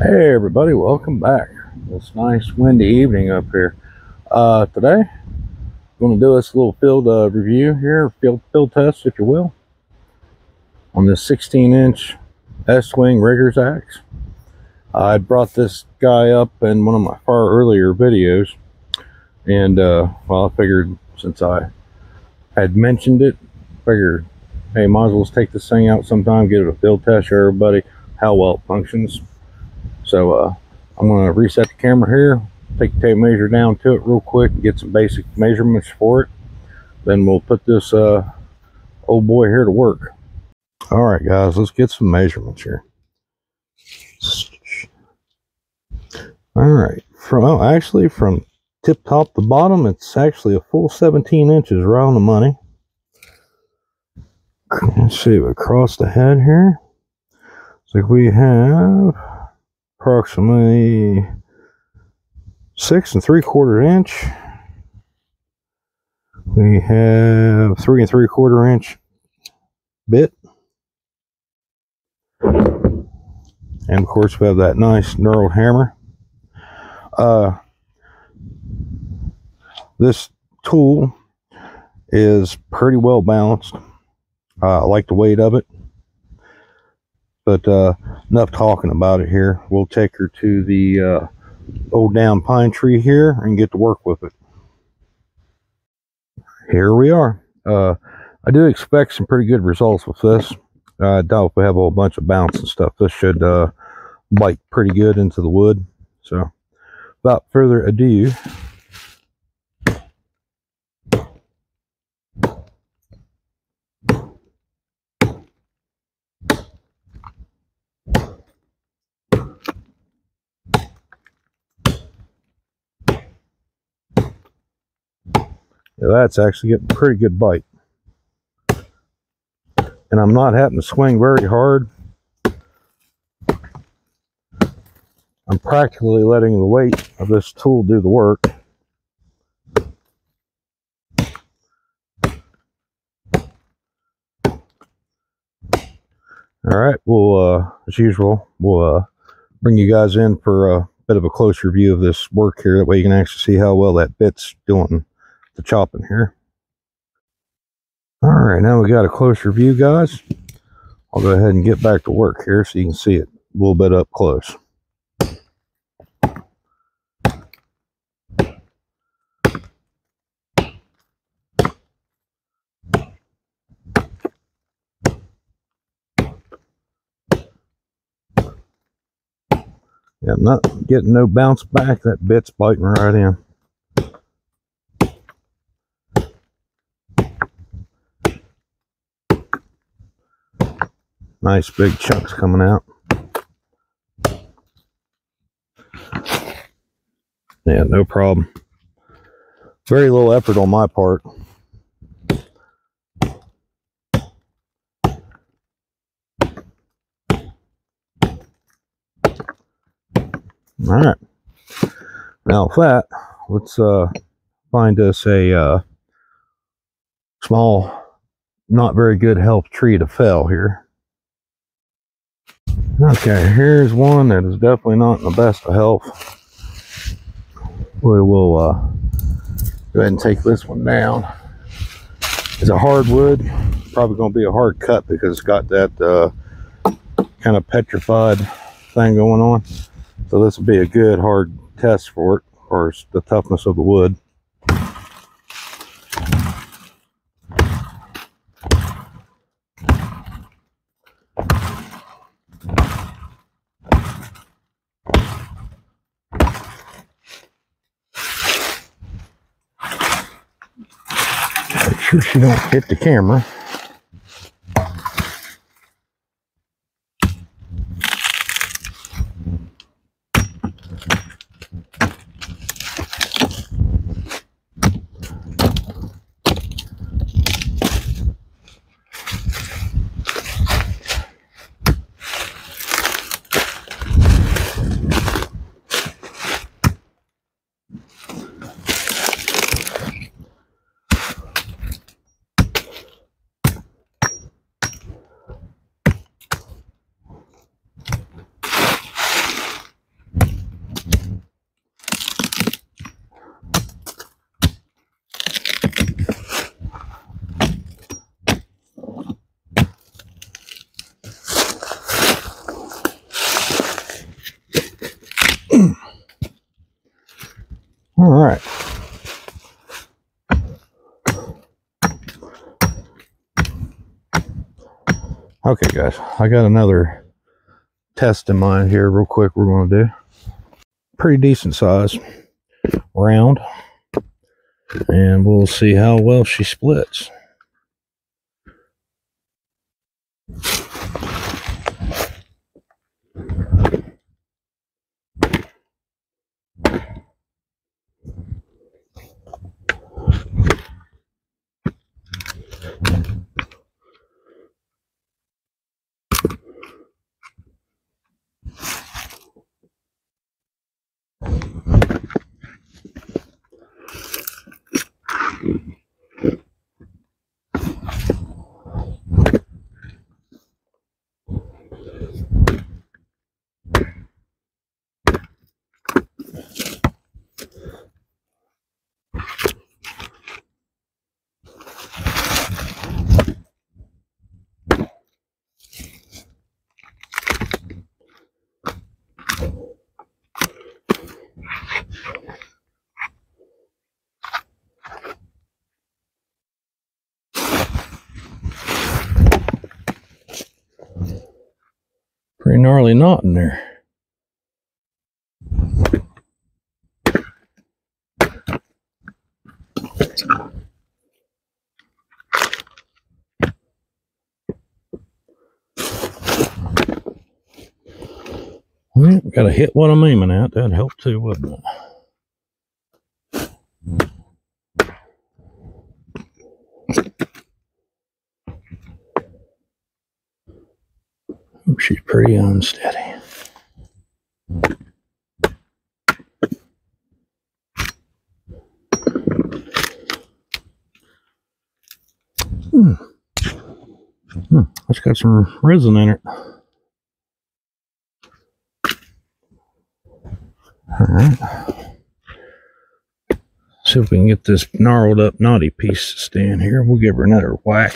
Hey everybody, welcome back. It's nice windy evening up here. Today I'm going to do this little field review here, field test if you will, on this 16-inch Estwing Rigfers axe. I brought this guy up in one of my far earlier videos, and well, I figured since I had mentioned it, figured hey, might as well take this thing out sometime, get it a field test, show everybody how well it functions. So I'm going to reset the camera here, take the tape measure down to it real quick and get some basic measurements for it. Then we'll put this old boy here to work. All right, guys, let's get some measurements here. All right, from tip top to bottom, it's actually a full 17 inches right on the money. Let's see, across the head here, looks like we have approximately 6 3/4 inch. We have 3 3/4 inch bit, and of course we have that nice knurled hammer. This tool is pretty well balanced. I like the weight of it. But enough talking about it here. We'll take her to the old down pine tree here and get to work with it. Here we are. I do expect some pretty good results with this. I doubt if we have a whole bunch of bounce and stuff. This should bite pretty good into the wood. So without further ado, yeah, that's actually getting a pretty good bite. And I'm not having to swing very hard. I'm practically letting the weight of this tool do the work. All right, well, as usual, we'll bring you guys in for a bit of a closer view of this work here. That way you can actually see how well that bit's doing the chopping here. All right, now we got a closer view, guys. I'll go ahead and get back to work here so you can see it a little bit up close. Yeah, I'm not getting no bounce back. That bit's biting right in. Nice big chunks coming out. Yeah, no problem. Very little effort on my part. All right. Now with that, let's find us a small, not very good health tree to fell here. Okay, here's one that is definitely not in the best of health. We will go ahead and take this one down. It's a hardwood, probably going to be a hard cut because it's got that kind of petrified thing going on. So this will be a good hard test for it, or the toughness of the wood. Make sure she don't hit the camera. All right. Okay, guys, I got another test in mind here real quick we're going to do. Pretty decent size round, and we'll see how well she splits. Pretty gnarly knot in there. Well, gotta hit what I'm aiming at. That'd help too, wouldn't it? Oh, she's pretty unsteady. It's got some resin in it. Alright. See if we can get this gnarled up knotty piece to stay in here. We'll give her another whack.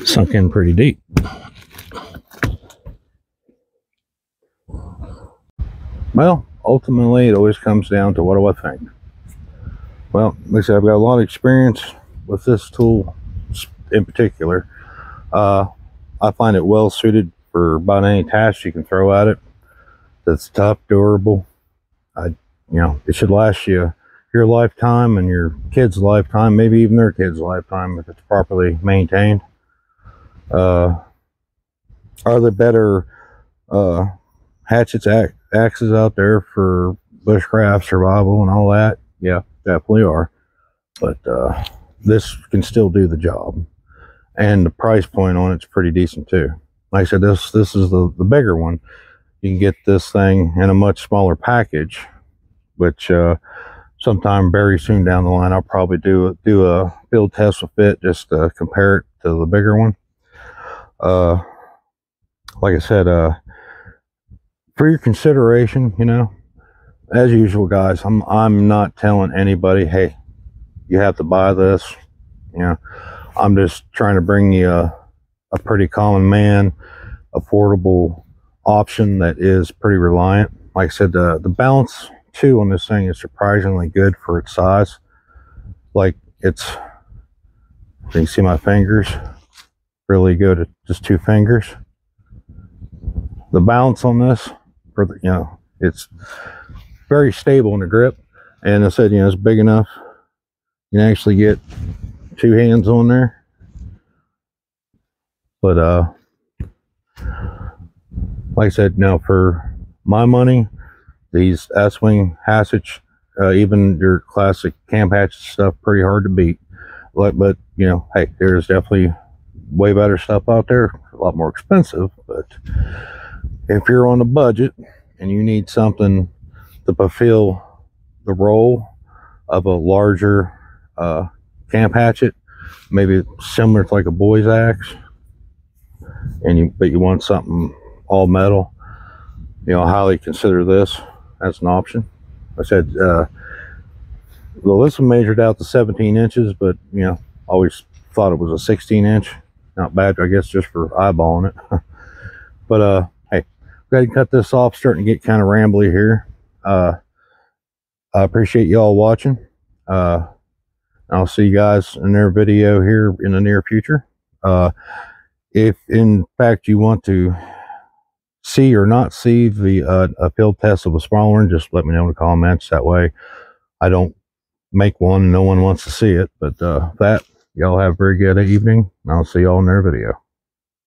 Sunk in pretty deep. Well, ultimately, it always comes down to what do I think? Well, like I said, I've got a lot of experience with this tool in particular. I find it well suited for about any task you can throw at it. That's tough, durable. It should last you your lifetime and your kids' lifetime, maybe even their kids' lifetime if it's properly maintained. Are there better hatchets, axes out there for bushcraft, survival, and all that? Yeah, definitely are. But this can still do the job, and the price point on it's pretty decent too. Like I said, this is the bigger one. You can get this thing in a much smaller package, which sometime very soon down the line I'll probably do a field test with it just to compare it to the bigger one. Like I said, for your consideration, as usual, guys, I'm not telling anybody, hey, you have to buy this. I'm just trying to bring you a pretty common man, affordable option that is pretty reliant. Like I said, the balance too on this thing is surprisingly good for its size. Like you can see my fingers, really good at just 2 fingers. The balance on this, it's very stable in the grip, and I said, it's big enough you can actually get 2 hands on there. But like I said, now for my money, these Estwing Hatchet, even your classic camp hatchet stuff, pretty hard to beat. But hey, there's definitely way better stuff out there, a lot more expensive. But if you're on a budget and you need something to fulfill the role of a larger camp hatchet, maybe similar to like a boy's axe, but you want something all metal, you know, highly consider this as an option. I said, well, this one measured out to 17 inches, but you know, always thought it was a 16-inch. Not bad, I guess, just for eyeballing it. But hey, go ahead and cut this off. Starting to get kind of rambly here. I appreciate you all watching. I'll see you guys in their video here in the near future. If in fact you want to see or not see the a field test of a smaller one, just let me know in the comments. That way I don't make one and no one wants to see it. But that, y'all have a very good evening. I'll see y'all in their video.